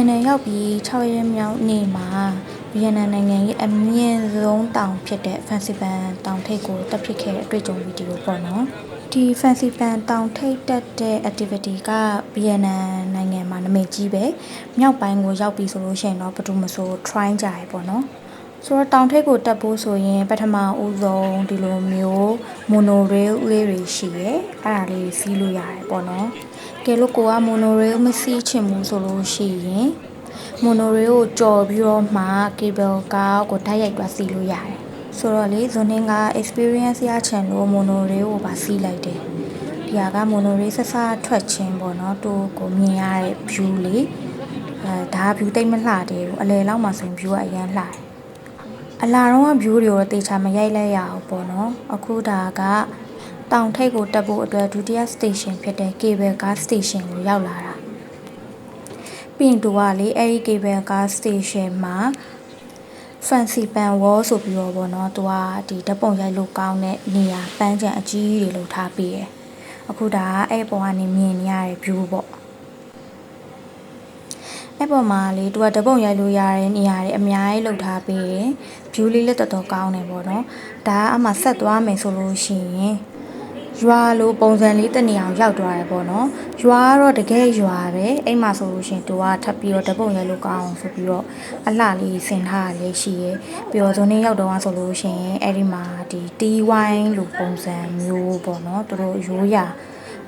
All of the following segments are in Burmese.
Vienna ရောက်ပြီး6ရက်မြောက်နေ့မှာ Vienna နိုင်ငံရဲ့အမြင့်ဆုံးတောင်ဖြစ်တဲ့ Fansipan တောင်ထိပ်ကိုတက်ဖြစ်ခဲ့တဲ့အတွေ့အကြုံဗီဒီယိုပေါ့နော်ဒီ Fansipan တောင်ထိပ်တက်တဲ့ activity က Vienna နိုင်ငံမှာနာမည်ကြီးပဲမြောက်ပိုင်းကိုရောက်ပြီဆိုလို့ရှိရင်တော့ဘယ်သူမှမဆို try ကြရပေါ့နော်ဆိုတော့တောင်ထိပ်ကိုတက်ဖို့ဆိုရင်ပထမဦးဆုံးဒီလိုမျိုး monorail လေးတွေရှိရဲအဲ့ဒါလေးစီးလို့ရတယ်ပေါ့နော်ကဲလို့ကိုက monorail မစီးချင်ဘူးဆိုလို့ရှိရင် monorail ကိုကြော်ပြီးတော့မှ cable car ကိုတိုက်ရိုက်သွားစီးလို့ရတယ်ဆိုတော့လေဇွန်င်းက experience ရချင်လို့ monorail ကိုပါစီးလိုက်တယ်ဒီက monorail ဆက်စထွက်ချင်းပေါ့နော်သူ့ကိုမြင်ရတဲ့ view လေးဒါ view တိတ်မလှသေးဘူးအလယ်လောက်မှဆိုရင် view ကအရန်လှတယ်အလာတော့ view တွေကိုတေချာမရိုက်လိုက်ရအောင်ပေါ့နော်အခုဒါကတောင်ထိပ်ကိုတက်ဖို့အတွက်ဒုတိယ station ဖြစ်တဲ့ cable car station ကိုရောက်လာတာပြီးရင်သူကလေအဲ့ဒီ cable car station မှာ Fansipan Wall ဆိုပြီးတော့ပေါ့နော်သူကဒီဓာတ်ပုံရိုက်လို့ကောင်းတဲ့နေရာပန်းခြံအကြီးတွေလို့ထားပေးတယ်အခုဒါကအဲ့ပေါ်ကနေမြင်နေရတဲ့ view ပေါ့အဲ့ပေါ်မှာလေသူကဓာတ်ပုံရိုက်လို့ရတဲ့နေရာတွေအများကြီးလုပ်ထားပေးတယ် view လေးလည်းတော်တော်ကောင်းတယ်ပေါ့နော်ဒါကအမှဆက်သွားမယ်ဆိုလို့ရှိရင်ရွာလိုပုံစံလေးတနေအောင်ရောက်သွားတယ်ပေါ့နော်ရွာကတော့တကယ်ရွာပဲအဲ့မှာဆိုလို့ရှိရင်သူကထပ်ပြီးတော့ဓာတ်ပုံရိုက်လို့ကောင်းအောင်ဆိုပြီးတော့အလှလေးဆင်ထားရလေးရှိရယ်ပြီးတော့ဇွန်နေရောက်တော့ဆိုလို့ရှိရင်အဲ့ဒီမှာဒီတီးဝိုင်းလိုပုံစံမျိုးပေါ့နော်သူတို့ရိုးရာ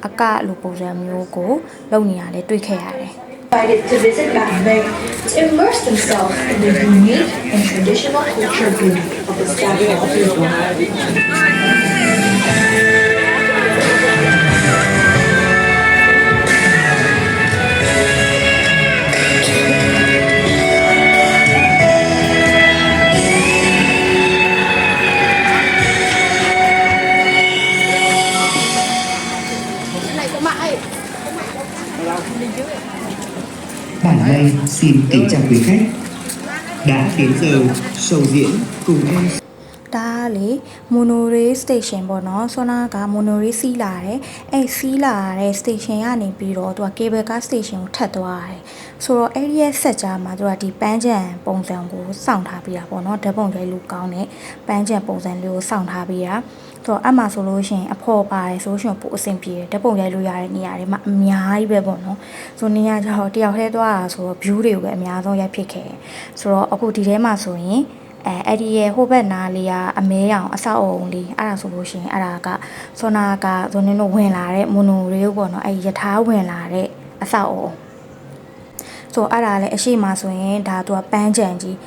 အကလိုပုံစံမျိုးကိုလုပ်နေရလဲတွေ့ခဲ့ရတယ်Invited to visit Bangkok to immerse themselves in the unique and traditional culture beauty of the Statue of Liberty. Bản Lây xin kính chào quý khách đã đến giờ show diễn cùng em ဒါလေ monorail station ပေါ့နော်ဆောနာက monorail စီးလာတယ်အဲ့စီးလာတဲ့ station ကနေပြီးတော့သူက cable car station ကိုထပ်သွားတယ်ဆိုတော့အဲ့ဒီရဲ့ဆက်ကြားမှာသူကဒီပန်းခြံပုံစံကိုစောင့်ထားပေးတာပေါ့နော်ဓာတ်ပုံရိုက်လို့ကောင်းတဲ့ပန်းခြံပုံစံလေးကိုစောင့်ထားပေးတာဆိုတော့အမှဆိုလို့ရှိရင်အဖော်ပါတယ်ဆိုရှင်ပို့အဆင်ပြေတယ်ဓာတ်ပုံရိုက်လို့ရတဲ့နေရာတွေမှာအများကြီးပဲပေါ့နော်ဆိုနေရကြတော့တယောက်တည်းသွားတာဆိုတော့ view တွေကိုပဲအများဆုံးရိုက်ဖြစ်ခဲ့ဆိုတော့အခုဒီထဲမှာဆိုရင်အဲ့ဒီရဲ့ဟိုဘက်နားလေးကအမဲရောင်အဆောက်အုံလေးအဲ့ဒါဆိုလို့ရှိရင်အဲ့ဒါကဆောနာကဇွန်င်းတို့ဝင်လာတဲ့ monorail ပေါ့နော်အဲ့ရထားဝင်လာတဲ့အဆောက်အုံဆိုအဲ့ဒါလည်းအရှိမဆိုရင်ဒါသူကပန်းခြံကြီး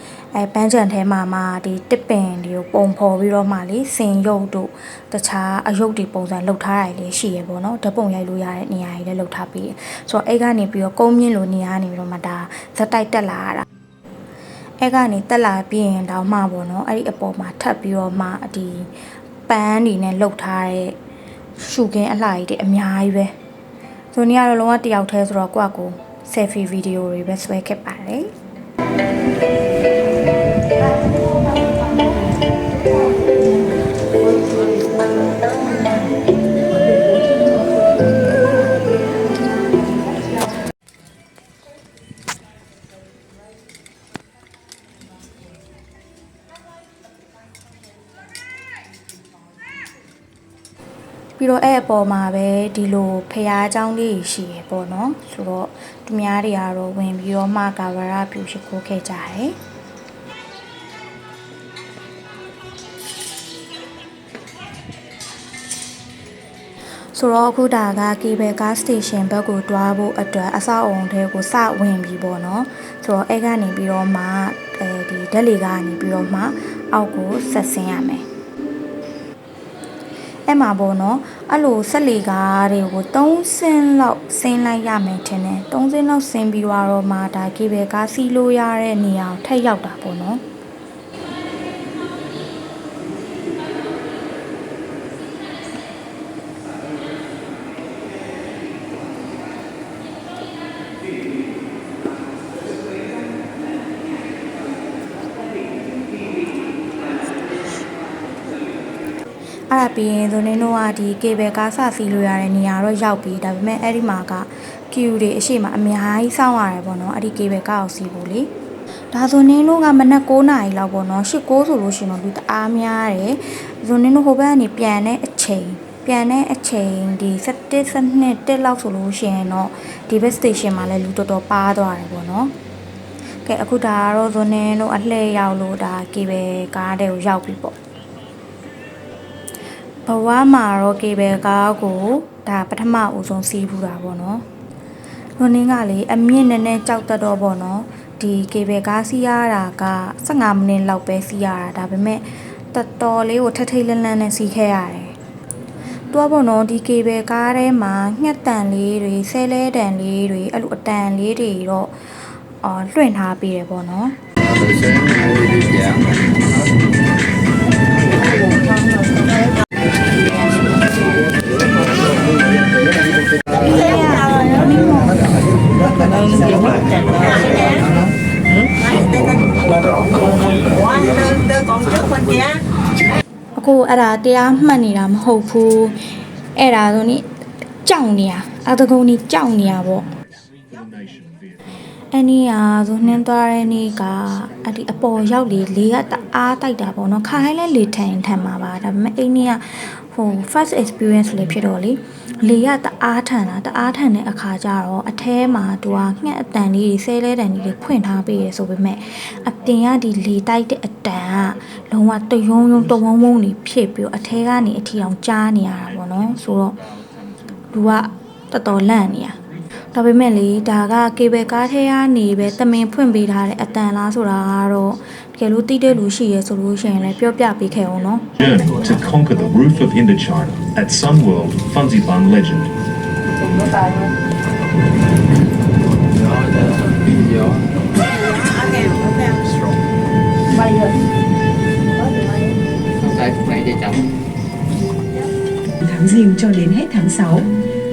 ပန်းခြံထဲမှာဒီတစ်ပင်တွေကိုပုံဖော်ပြီးတော့မှလေစင်ရုပ်တို့တခြားအယုတ်တွေပုံစံလုပ်ထားတာလေးရှိရပေါ့နော်ဓာတ်ပုံရိုက်လို့ရတဲ့နေရာကြီးလည်းလုပ်ထားပြီးဆိုတော့အဲ့ကနေပြီးတော့ကုန်းမြင့်လိုနေရာနေပြီးတော့မှဒါဇက်တိုက်တက်လာရတာအဲ့ကနေတက်လာပြီးရင်တော့မှပေါ့နော်အဲ့ဒီအပေါ်မှာထပ်ပြီးတော့မှဒီပန်းတွေနဲ့လှုပ်ထားတဲ့ရှုခင်းအလှကြီးတွေအများကြီးပဲဆိုနေရတော့လုံးဝတယောက်တည်းဆိုတော့ကိုယ့်ကို selfie video တွေပဲဆွဲခဲ့ပါတယ်ပြီးတော့အဲ့အပေါ်မှာပဲဒီလိုဖျားเจ้าလေးရှိရပေါ့နော်ဆိုတော့သူများတွေကတော့ဝင်ပြီးတော့မှကာဗရာပြူရှိခိုးခဲ့ကြတယ်ဆိုတော့အခုဒါက cable car station ဘက်ကိုတွားဖို့အတွက်အဆောက်အုံတွေကိုစဝင်ပြီးပေါ့နော်ဆိုတော့အဲ့ကနေပြီးတော့မှဒီဓာတ်လေကနေပြီးတော့မှအောက်ကိုဆက်ဆင်းရမယ်အဲ့မှာပေါ့နော်အဲ့လိုဆက်လီကားတွေကို3ဆင်းလောက်ဆင်းလိုက်ရမယ်ထင်တယ်3ဆင်းလောက်ဆင်းပြီးတော့မှဒါ cable car စီးလို့ရတဲ့နေရာကိုထပ်ရောက်တာပေါ့နော်အဲ့ဒါပြီးရင်ဇွန်င်းတို့ကဒီ cable car စစီးလို့ရတဲ့နေရာတော့ရောက်ပြီဒါပေမဲ့အဲ့ဒီမှာက queue တွေအရှိမအများကြီးစောင့်ရတယ်ပေါ့နော်အဲ့ဒီ cable car ကိုစီးဖို့လေဒါဆိုနင်းတို့ကမနက်9နာရီလောက်ပေါ့နော်8 9ဆိုလို့ရှိရင်တော့လူတအားများတယ်ဆိုနင်းတို့ဟိုဘက်ကနေပြန်တဲ့အချိန်ဒီ17 12တက်လောက်ဆိုလို့ရှိရင်တော့ဒီဘက် station မှာလည်းလူတော်တော်ပါသွားတယ်ပေါ့နော်ကဲအခုဒါကတော့ဆိုနင်းတို့အလှည့်ရောက်လို့ဒါ cable car တဲ့ကိုရောက်ပြီပေါ့ဘဝမှာတော့ cable car ကိုဒါပထမဦးဆုံးစီးဖူးတာပေါ့နော်လွန်နင်းကလေအမြင့်နဲ့ကြောက်တတ်တော့ပေါ့နော်ဒီ cable car စီးရတာက15မိနစ်လောက်ပဲစီးရတာဒါပေမဲ့တော်တော်လေးကိုထထိတ်လန့်လန့်နဲ့စီးခဲ့ရတယ်တွားပေါ့နော်ဒီ cable car ထဲမှာငှက်တန်လေးတွေဆဲလဲတန်လေးတွေအဲ့လိုအတန်လေးတွေတော့လွှင့်ထားပေးတယ်ပေါ့နော်အခုအဲ့ဒါတရားမှတ်နေတာမဟုတ်ဘူးအဲ့ဒါဆိုနိကြောက်နေရအတကုံကြီးကြောက်နေရပေါ့အဲ့ဒီဟာဆိုနှင်းသွားတဲ့နေ့ကအဲ့ဒီအပေါ်ရောက်လေကတအားတိုက်တာပေါ့နော်ခါတိုင်းလဲလေထိုင်မှာပါဒါပေမဲ့အဲ့ဒီကဟို first experience လေးဖြစ်တော့လေကတအားထန်တဲ့အခါကျတော့အထဲမှာသူကငှက်အတန်လေးဆဲလဲတန်လေးတွေဖွင့်ထားပေးရဆိုပေမဲ့အပြင်ကဒီလေတိုက်တဲ့အတန်ကလုံးဝတယုံတဝုံဝုံနေဖြစ်ပြီးတော့အထဲကနေအထီအောင်ကြားနေရတာပေါ့နော်ဆိုတော့လူကတော်တော်လန့်နေရဒါပေမဲ့လေဒါက cable car ထဲကနေပဲတမင်ဖွင့်ပေးထားတဲ့အတန်လားဆိုတာကတော့တကယ်လို့တိတဲ့လူရှိရဲဆိုလို့ရှိရင်လည်းပြောပြပေးခဲ့အောင်နော် To conquer the roof of Indochina at Sunworld Funzibang Legend. Tháng Giêng cho đến hết tháng 6.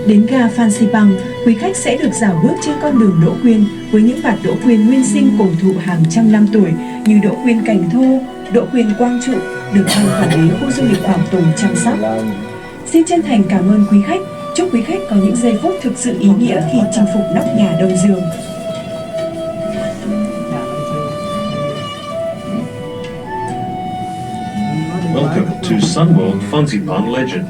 Đến ga Phan Xipang, quý khách sẽ được dạo bước trên con đường đỗ quyên với những vạt đỗ quyên nguyên sinh cổ thụ hàng trăm năm tuổi như đỗ quyên cành thô, đỗ quyên quang trụ được ban quản lý khu du lịch bảo tồn chăm sóc. Xin chân thành cảm ơn quý khách. Chúc quý khách có những giây phút thực sự ý nghĩa khi chinh phục nóc nhà Đông Dương. Welcome to Sunworld Funzibang Legend.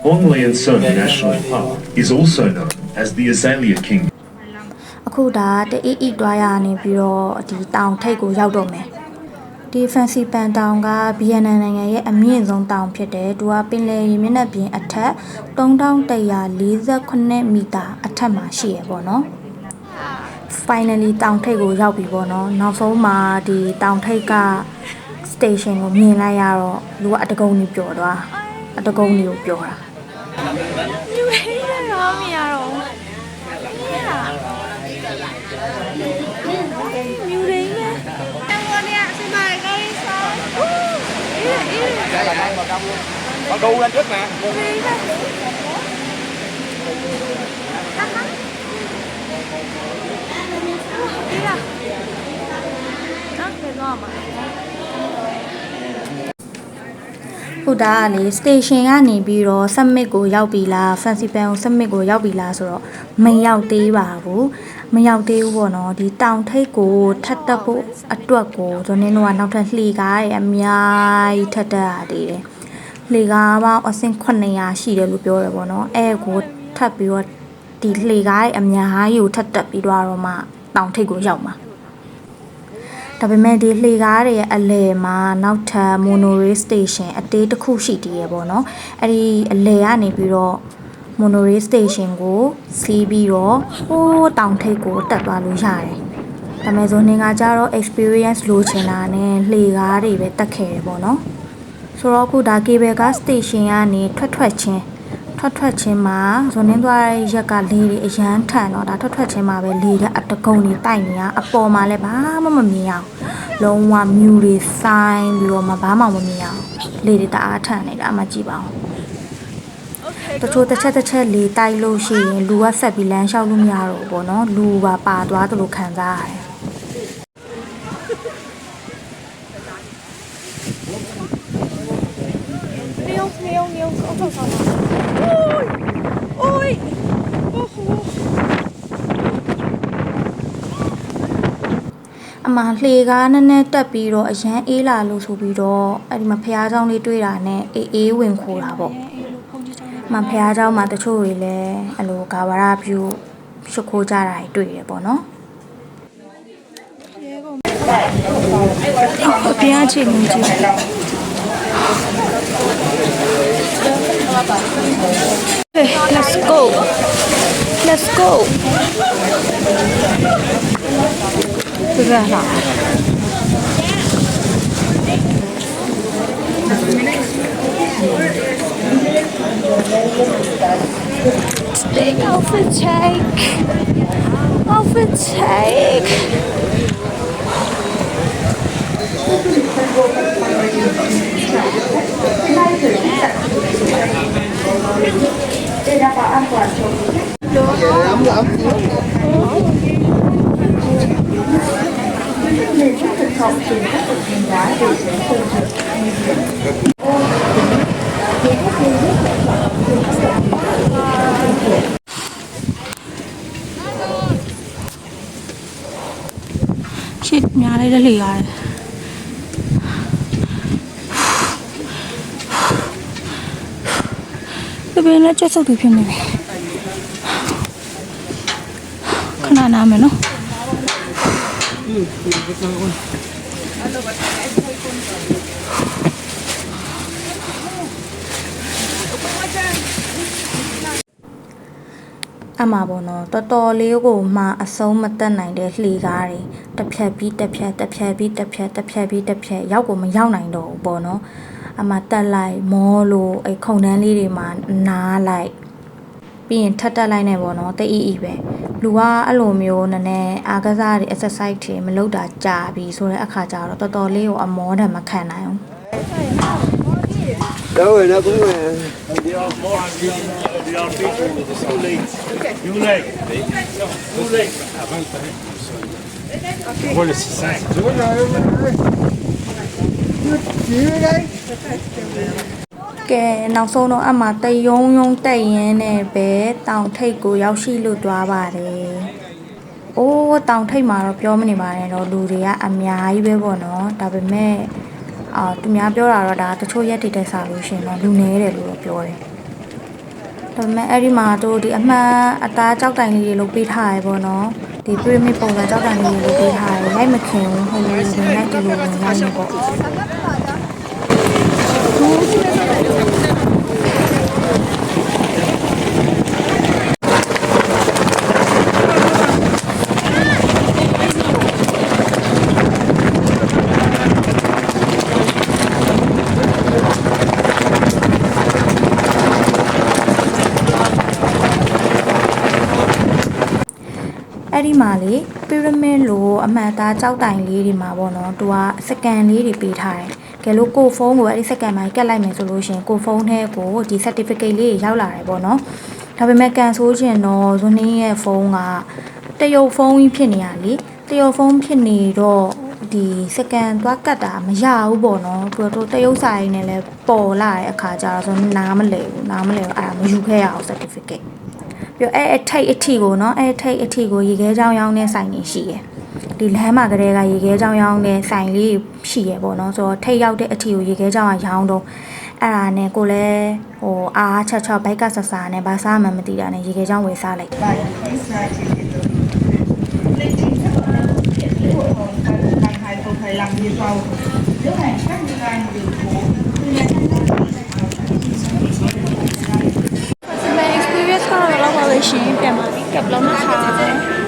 Huang Lian Sun National Park is also known as the Azalea Kingdom. အခုဒါတအိတွားရနေပြီးတော့ဒီတောင်ထိပ်ကိုရောက်တော့မယ်ဒီ fancy ပန်တောင်ကဗီယက်နမ်နိုင်ငံရဲ့အမြင့်ဆုံးတောင်ဖြစ်တယ်သူကပင်လယ်ရေမျက်နှာပြင်အထက်3148မီတာအထက်မှာရှိရပေါ့နော် finally တောင်ထိပ်ကိုရောက်ပြီပေါ့နော်နောက်ဆုံးမှာဒီတောင်ထိပ်က station ကိုမြင်လိုက်ရတော့လူကအတကုံကြီးပျော်သွားအတကုံကြီးကိုပျော်တာလူဟိရတော့မရတော့မြူရင်းနဲ့တော်เนี่ยစီမရကိုင်းဆောCon đu lên trước nè. Đi à? Đó, cái ngon mà. ဟိုဒါကလေ station ကနေပြီးတော့ summit ကိုရောက်ပြီလား fancy pan ကို summit ကိုရောက်ပြီလားဆိုတော့မရောက်သေးပါဘူးပေါ့နော်ဒီတောင်ထိပ်ကိုထပ်တက်ဖို့အတွက်ကိုကျွန်တော်တို့ကနောက်ထပ်လှေကားတွေအများကြီးထပ်တက်ရသေးတယ်လှေကားပေါင်းအဆင့်900ရှိတယ်လို့ပြောရပေါ့နော်အဲကိုထပ်ပြီးတော့ဒီလှေကားတွေအများကြီးကိုထပ်တက်ပြီးတော့မှတောင်ထိပ်ကိုရောက်မှာဒါပေမဲ့ဒီလှေကားတွေရဲ့အလယ်မှာနောက်ထပ် monorail station အသေးတစ်ခုရှိသေးရပေါ့နော်အဲ့ဒီအလယ်ကနေပြီးတော့ monorail station ကိုစီးပြီးတော့ဟိုးတောင်ထိပ်ကိုတက်သွားလို့ရတယ်ဒါပေမဲ့ဇိုနင်ကကြတော့ experience လိုချင်တာနဲ့လှေကားတွေပဲတက်ခဲ့တယ်ပေါ့နော်ဆိုတော့အခုဒါ cable car station ကနေထွက်ချင်းမှာဇိုနင်းသွားတဲ့ရက်ကလေတွေအရန်ထန်တော့ဒါထွက်ချင်းမှာပဲလေကအတကုံတွေတိုက်နေရအပေါ်မှာလည်းဘာမှမမြင်အောင်လုံးဝမြူတွေဆိုင်ပြီးတော့မှဘာမှမမြင်အောင်လေတွေတအားထန်နေတာအမှကြည့်ပါဦးတချို့တစ်ချက်လေတိုက်လို့ရှိရင်လူကဆက်ပြီးလမ်းလျှောက်လို့မရတော့ဘူးပေါ့နော်လူပါသွားသလိုခံစားရတယ်牛，我操！Ôi, ôi, အမှလှေကားနည်းနည်းတက်ပြီးတော့အရန်အေးလာလို့ဆိုပြီးတော့အဲ့ဒီမှာဖះเจ้าလေးတွေ့တာနဲ့အေးဝင်ခိုးတာပေါ့။မှဖះเจ้าမှာတချို့တွေလည်းအဲ့လိုဂါဝရပြုရှုခိုးကြတာတွေ့ရပေါ့နော်။ဘုရားချစ်မှုကြီး Hey, let's go. Let's go. 这个好。Take off the take. Off the take. ရှစ်များလိုက်တဲ့လေရတယ်ဒီဘယ်နဲ့ချက်စုပ်တွေဖြစ်နေပြီခဏနားမယ်နော်အမှာပေါ့နော်တော်တော်လေးကိုမှအဆုံးမတက်နိုင်တဲ့လှေကားတွေတစ်ဖြတ်ပြီးတစ်ဖြတ်တစ်ဖြတ်ပြီးတစ်ဖြတ်တစ်ဖြတ်ပြီးတစ်ဖြတ်ရောက်ကိုမရောက်နိုင်တော့ဘူးပေါ့နော်အမှာတက်လိုက်မောလို့အဲ့ခုံတန်းလေးတွေမှာနားလိုက်ပြီးရင်ထပ်တက်လိုက်နေပေါ့နော်တိတ်အီပဲလူကအဲ့လိုမျိုးနည်းနည်းအားကစားတွေ exercise တွေမလုပ်တာကြာပြီဆိုတဲ့အခါကျတော့တော်တော်လေးကိုအမောတံမခံနိုင်ဘူးđâu rồi nó cũng Kẻ nào sâu nó mà tay yong tay nè bé tàu thầy của giáo sư lụt qua bà đấy ô tàu thầy mà nóပြောmình bà này nó đủ đấy âm nhái bé bọn nó đặc biệt mẹ tụi nhàပြောlà đã tôi cho giá trị tài sản luôn xem nó đủ nế để luônပြောđấy đặc biệt mẹ ấy đi mà tôi thì mà ta cháu tài gì lúc bị thải bọn nó thì tôi mới bảo là cháu tài gì lúc bị thải ngay mà khéo không có gì ngay từ lúc ngay mà bỏအဲ့ဒီမှာလေပီရမစ်လိုအမှန်သားကြောက်တိုင်လေးတွေမှာပေါ့နော်သူကစကန်လေးတွေပေးထားတယ်ကဲလို့ကိုဖုန်းကိုအဲ့ဒီစကန်မှာကတ်လိုက်မယ်ဆိုလို့ရှိရင်ကိုဖုန်းထဲကိုဒီ certificate လေးရောက်လာတယ်ပေါ့နော်ဒါပေမဲ့ကန်ဆိုးချင်တော့ဇွန်နင်းရဲ့ဖုန်းကတရုတ်ဖုန်းကြီးဖြစ်နေရလေတရုတ်ဖုန်းဖြစ်နေတော့ဒီစကန်သွားကတ်တာမရဘူးပေါ့နော်သူတို့တရုတ်စာရင်းနဲ့လဲပေါ်လာတဲ့အခါကျတော့ဆိုနားမလဲဘူးအဲ့ဒါမယူခဲ့ရအောင် certificateပြောအဲ့ထိတ်အထီကိုနော်အဲ့ထိတ်အထီကိုရေခဲချောင်းရောင်းတဲ့ဆိုင်နေရှိရယ်ဒီလမ်းမှာကလေးကရေခဲချောင်းရောင်းတဲ့ဆိုင်လေးရှိရယ်ပေါ့နော်ဆိုတော့ထိတ်ရောက်တဲ့အထီကိုရေခဲချောင်းကရောင်းတော့အဲ့ဒါနဲ့ကိုလည်းဟိုအားချက်ဘိုက်ကဆဆာနဲ့ဘာစားမှမသိတာနဲ့ရေခဲချောင်းဝယ်စားလိုက်experience ကတော့လောက်ပါလေရှင်ပြန်ပါပြီကပ်လုံးนะคะ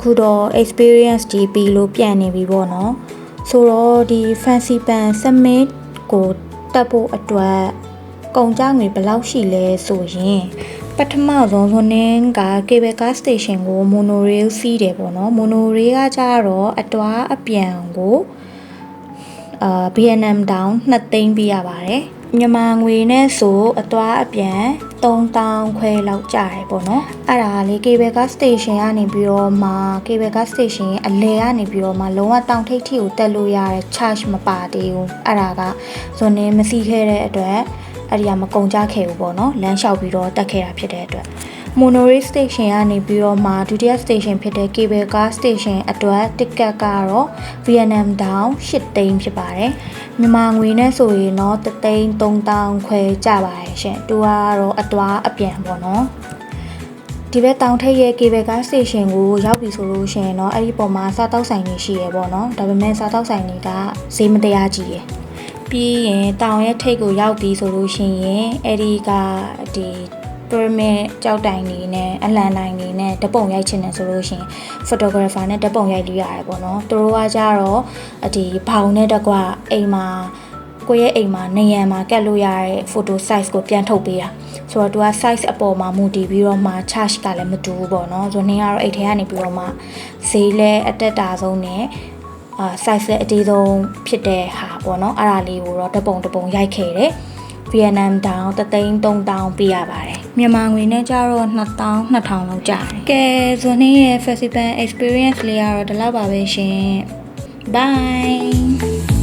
ခုတော့ experience ကြီးပြီးလို့ပြန်နေပြီပေါ့နော်ဆိုတော့ဒီ fancy pan summit ကို တက်ဖို့အတွက်ကုန်ကြငွေဘယ်လောက်ရှိလဲဆိုရင်ပထမဆုံးဆိုနေက cable car station ကို monorail စီးတယ်ပေါ့နော် monorail ကကြတော့အတွားအပြန်ကိုBNM down 2 သိန်းပေးရပါတယ်မြန်မာငွေနဲ့ဆိုအတွားအပြန်3000ခွဲလောက်ကျတယ်ပေါ့နော်အဲ့ဒါလေး cable car station ကနေပြီးတော့မှ cable car station အလဲကနေပြီးတော့မှလုံးဝတောင်ထိပ်ထိကိုတက်လို့ရတဲ့ charge မပါသေးဘူးအဲ့ဒါကဇွန်နေမစီးခဲ့တဲ့အတွက်အဲ့ဒီကမကုန်ကြခဲ့ဘူးပေါ့နော်လမ်းလျှောက်ပြီးတော့တက်ခဲ့တာဖြစ်တဲ့အတွက် monorail station ကနေပြီးတော့မှဒုတိယ station ဖြစ်တဲ့ cable car station အတွက် ticket ကတော့ Vietnam down 8 သိန်းဖြစ်ပါတယ်မြန်မာငွေနဲ့ဆိုရင်တော့3သိန်း3000ခွဲကျပါတယ်ရှင်သူကတော့အတွားအပြန်ပေါ့နော်ဒီဘက်တောင်ထိပ်ရဲ့ cable car station ကိုရောက်ပြီဆိုလို့ရှိရင်တော့အဲ့ဒီပုံမှာစားတောက်ဆိုင်တွေရှိရပေါ့နော်ဒါပေမဲ့စားတောက်ဆိုင်တွေကဈေးမတရားကြီးရယ်ပြီးရင်တောင်ရဲ့ထိပ်ကိုရောက်ပြီဆိုလို့ရှိရင်အဲ့ဒီကဒီ pyramid ကြောက်တိုင်နေနဲ့အလံတိုင်နေနဲ့ဓပုံရိုက်ချင်တယ်ဆိုလို့ရှိရင် photographer နဲ့ဓပုံရိုက်လို့ရတယ်ပေါ့နော်သူတို့ကကြတော့ဒီဘောင်နဲ့တကွအိမ်မှာကိုယ့်ရဲ့အိမ်မှာနေရံမှာကတ်လို့ရတဲ့ photo size ကိုပြန်ထုတ်ပေးတာဆိုတော့သူက size အပေါ်မှာမူတည်ပြီးတော့မှ charge ကလည်းမတူဘူးပေါ့နော်ဆိုတော့နင်းကတော့အိတ်ထဲကနေပြီးတော့မှဈေးလဲအတက်တာဆုံးနဲ့size လည်းအသေးဆုံးဖြစ်တဲ့ဟာပေါ့နော်အဲ့ဒါလေးကိုတော့ဓပုံရိုက်ခဲ့တယ် Vietnam down 3သိန်း3000ပေးရပါတယ်မြန်မာငွေနဲ့ကျတော့2200လောက်ကျတယ်ကဲဇွန်နေ့ရဲ့ festival experience လေးကတော့ဒီလောက်ပါပဲရှင် bye